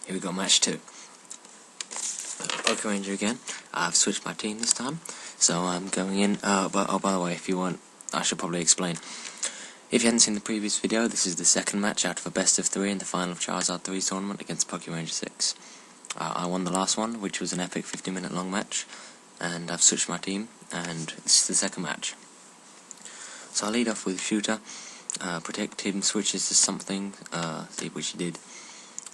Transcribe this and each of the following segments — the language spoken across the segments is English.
here we go, match 2. Pkeranger again. I've switched my team this time, so I'm going in. Oh, by the way, if you want, I should probably explain. If you hadn't seen the previous video, this is the second match out of a best of 3 in the final of Charizard 3's tournament against pkeranger6. I won the last one, which was an epic 50-minute long match, and I've switched my team, and this is the second match. So I'll lead off with Shooter. Protect him switches to something, which he did,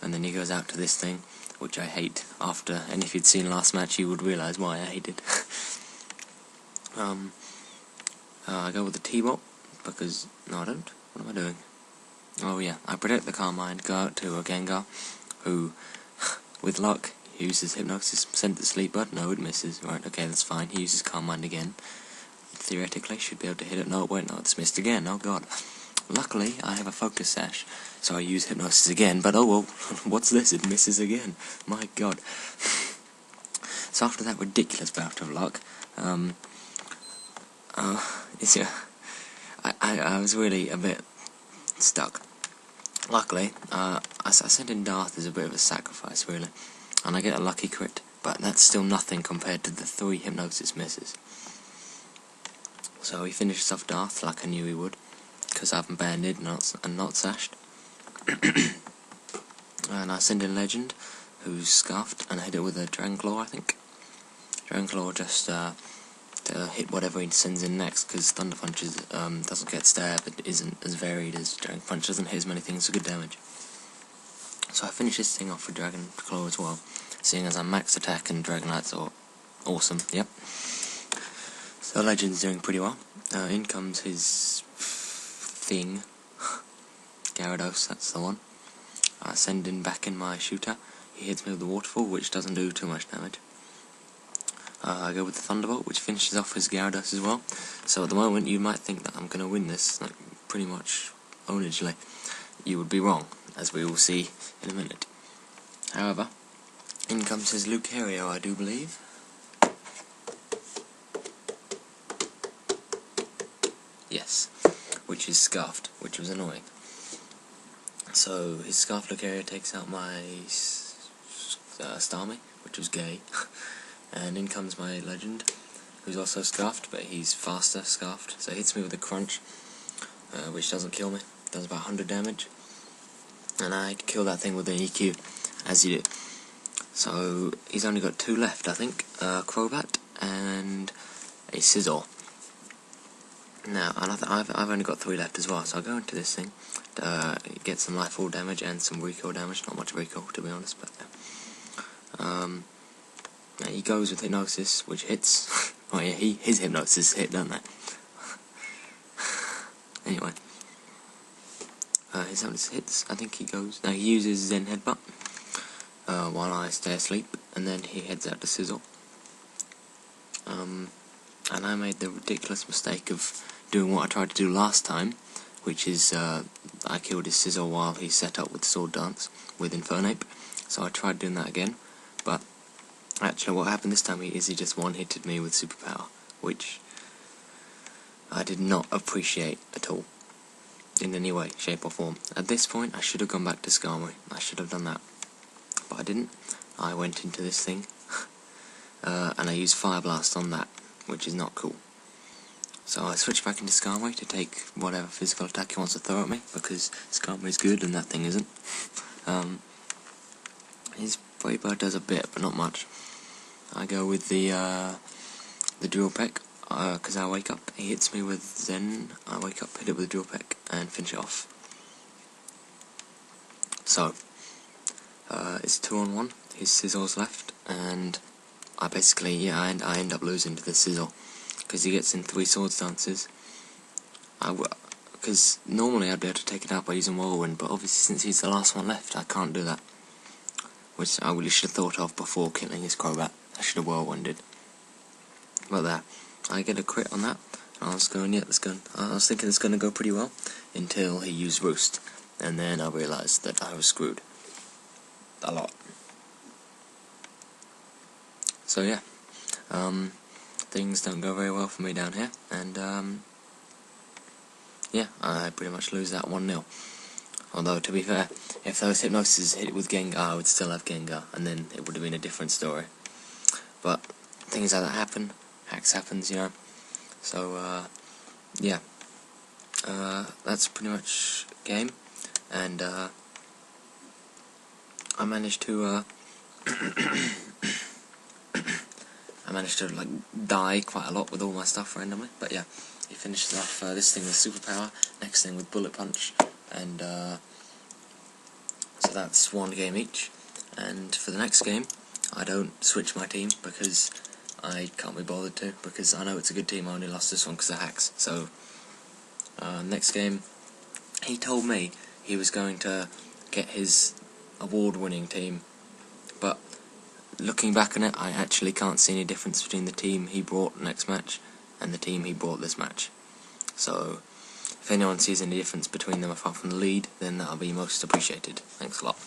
and then he goes out to this thing, which I hate after, and if you'd seen last match you would realise why I hate it. I go with the T-Bot, because, no I don't, what am I doing? Oh yeah, I protect the Calm Mind, go out to a Gengar, who, with luck, uses Hypnosis, sent to sleep, but no, it misses. Right, okay, that's fine, he uses Calm Mind again. Theoretically, should be able to hit it. No, wait, no, it's missed again, oh god. Luckily, I have a Focus Sash, so I use Hypnosis again, but oh well, what's this? It misses again. My god. So after that ridiculous bout of luck, I was really a bit stuck. Luckily, I sent in Darth as a bit of a sacrifice, really, and I get a lucky crit, but that's still nothing compared to the 3 Hypnosis misses. So he finishes off Darth like I knew he would, because I haven't banded and not sashed. And I send in Legend, who's scuffed, and I hit it with a Dragon Claw, I think. Dragon Claw just to hit whatever he sends in next, because Thunder Punch doesn't get stab, it isn't as varied as Dragon Punch, doesn't hit as many things for good damage. So I finish this thing off with Dragon Claw as well, seeing as I'm max attack and Dragonite's are awesome, yep. So Legend's doing pretty well. In comes his thing, Gyarados, that's the one. I send in back in my Shooter. He hits me with the Waterfall, which doesn't do too much damage. I go with the Thunderbolt, which finishes off his Gyarados as well. So at the moment, you might think that I'm going to win this, like, pretty much ownagely. You would be wrong, as we will see in a minute. However, in comes his Lucario, I do believe. Yes, which is Scarfed, which was annoying. So his Scarfed Lucario takes out my Starmie, which was gay, and in comes my Legend, who's also Scarfed, but he's faster Scarfed, so he hits me with a Crunch, which doesn't kill me, does about 100 damage, and I kill that thing with an EQ, as you do. So he's only got 2 left, I think, Crobat and a Sizzle. Now, and I've only got 3 left as well, so I'll go into this thing, get some life orb damage and some recoil damage, not much recoil to be honest, but now he goes with Hypnosis, which hits. Oh yeah, his Hypnosis hit, don't they? Anyway, his Hypnosis hits, I think he goes, now he uses Zen Headbutt, while I stay asleep, and then he heads out to Sizzle. And I made the ridiculous mistake of doing what I tried to do last time, which is, I killed his Sizzle while he set up with Sword Dance with Infernape, so I tried doing that again, but actually what happened this time is he just one-hitted me with Superpower, which I did not appreciate at all, in any way, shape or form. At this point I should have gone back to Skarmory, I should have done that, but I didn't. I went into this thing, and I used Fire Blast on that, which is not cool. So I switch back into Skarmory to take whatever physical attack he wants to throw at me, because Skarmory's good and that thing isn't. His Brave Bird does a bit, but not much. I go with the Drill Peck, because I wake up, he hits me with Zen, I wake up, hit it with the Drill Peck, and finish it off. So, it's 2-on-1, his Sizzle's left, and I basically, yeah, I end up losing to the Sizzle, because he gets in 3 Sword Dances. Because normally I'd be able to take it out by using Whirlwind, but obviously since he's the last one left, I can't do that. Which I really should have thought of before killing his Crobat. I should have Whirlwinded. But there, I get a crit on that, and I was going, yeah, I was thinking it's going to go pretty well, until he used Roost, and then I realised that I was screwed. A lot. So yeah, things don't go very well for me down here, and yeah, I pretty much lose that 1-0. Although, to be fair, if those hypnosis hit with Gengar, I would still have Gengar, and then it would have been a different story. But things like that happen. Hacks happens, you know. So, yeah. That's pretty much game. And, I managed to, like, die quite a lot with all my stuff randomly. But yeah, he finishes off this thing with Superpower, next thing with Bullet Punch, and, so that's one game each. And for the next game, I don't switch my team because I can't be bothered to, because I know it's a good team. I only lost this one because of hacks. So, next game, he told me he was going to get his award-winning team, but looking back on it, I actually can't see any difference between the team he brought next match and the team he brought this match. So, if anyone sees any difference between them apart from the lead, then that'll be most appreciated. Thanks a lot.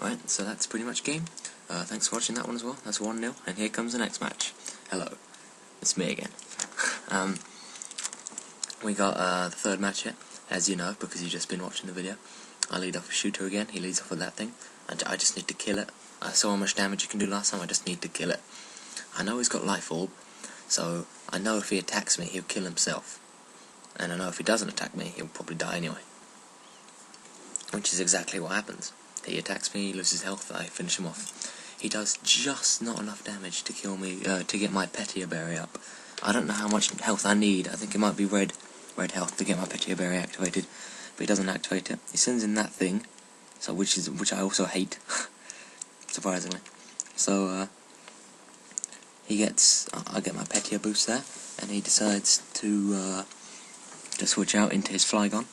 Right, so that's pretty much game. Thanks for watching that one as well. That's 1-0, and here comes the next match. Hello, it's me again. We got the third match here, as you know, because you've just been watching the video. I lead off with Shooter again. He leads off with that thing. I just need to kill it. I saw how much damage you can do last time. I just need to kill it. I know he's got Life Orb, so I know if he attacks me, he'll kill himself. And I know if he doesn't attack me, he'll probably die anyway. Which is exactly what happens. He attacks me, he loses health, I finish him off. He does just not enough damage to kill me, to get my Petia Berry up. I don't know how much health I need. I think it might be red health to get my Petia Berry activated, but he doesn't activate it. He sends in that thing, so which I also hate, surprisingly. So he gets, I get my Petia boost there, and he decides to switch out into his Flygon,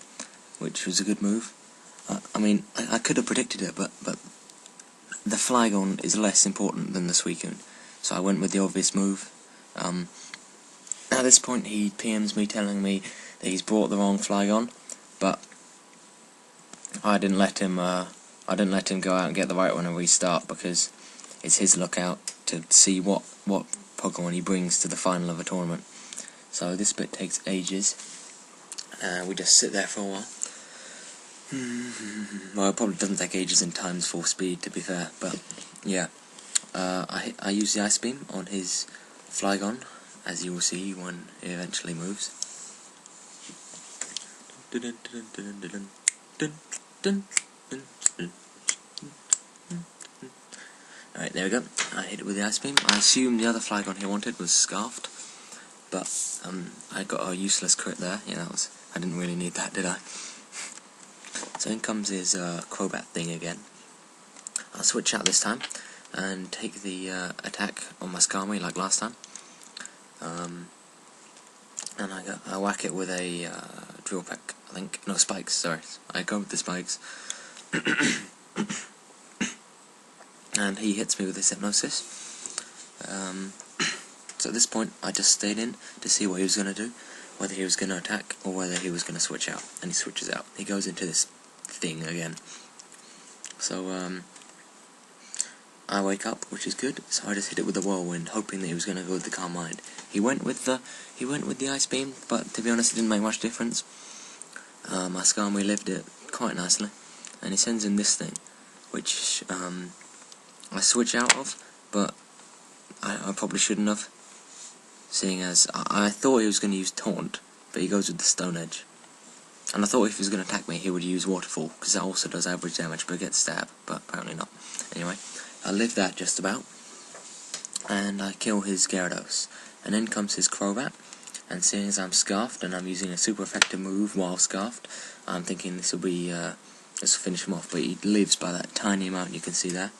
which was a good move. I mean, I could have predicted it, but the Flygon is less important than the Suicune, so I went with the obvious move. At this point, he PMs me telling me that he's brought the wrong Flygon, but I didn't let him go out and get the right one and restart, because it's his lookout to see what Pokemon he brings to the final of a tournament. So this bit takes ages. We just sit there for a while. Well, it probably doesn't take ages in times full speed, to be fair, but yeah. I use the Ice Beam on his Flygon, as you will see when it eventually moves. Alright, there we go. I hit it with the Ice Beam. I assume the other Flygon he wanted was Scarfed, but I got a useless crit there. Yeah, I didn't really need that, did I? So in comes his Crobat thing again. I'll switch out this time and take the attack on my Skarmory like last time. And I whack it with a Drill Peck, I think. No, Spikes, sorry. I go with the Spikes. And he hits me with his Hypnosis. So at this point, I just stayed in to see what he was going to do, whether he was going to attack or whether he was going to switch out. And he switches out. He goes into this thing again. So, I wake up, which is good, so I just hit it with the Whirlwind, hoping that he was going to go with the Calm Mind. He went with the Ice Beam, but to be honest, it didn't make much difference. My Skarmory lived it quite nicely, and he sends in this thing, which I switch out of, but I probably shouldn't have, seeing as I thought he was going to use Taunt, but he goes with the Stone Edge. And I thought if he was going to attack me, he would use Waterfall, because that also does average damage, but gets stab, but apparently not. Anyway, I live that just about, and I kill his Gyarados. And then comes his Crobat, and seeing as I'm Scarfed, and I'm using a super effective move while Scarfed, I'm thinking this will finish him off, but he lives by that tiny amount you can see there.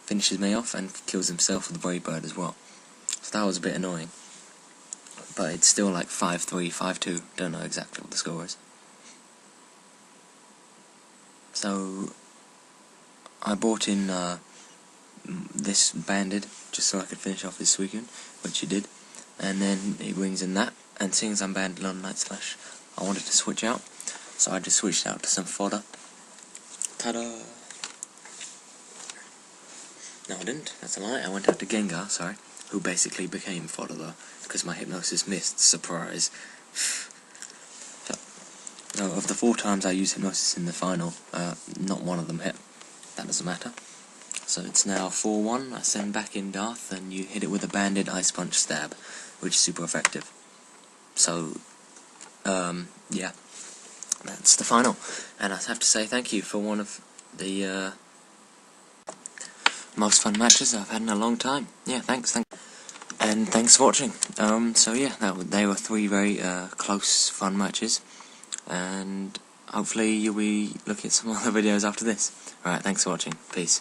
Finishes me off, and kills himself with the Brave Bird as well. So that was a bit annoying. But it's still like 5-3, 5-2, don't know exactly what the score is. So, I bought in this Banded, just so I could finish off his Suicune, which he did. And then he brings in that, and seeing as I'm Banded on Night Slash, I wanted to switch out. So I just switched out to some fodder. Ta-da! No, I didn't. That's a lie. I went out to Gengar, sorry, who basically became fodder though, because my Hypnosis missed. Surprise. So, So of the 4 times I used hypnosis in the final, not one of them hit. That doesn't matter. So it's now 4-1, I send back in Darth, and you hit it with a banded Ice Punch stab, which is super effective. So, yeah, that's the final. And I have to say thank you for one of the most fun matches I've had in a long time. Yeah, thanks. And thanks for watching. So yeah, they were 3 very close, fun matches. And hopefully you'll be looking at some other videos after this. Alright, thanks for watching. Peace.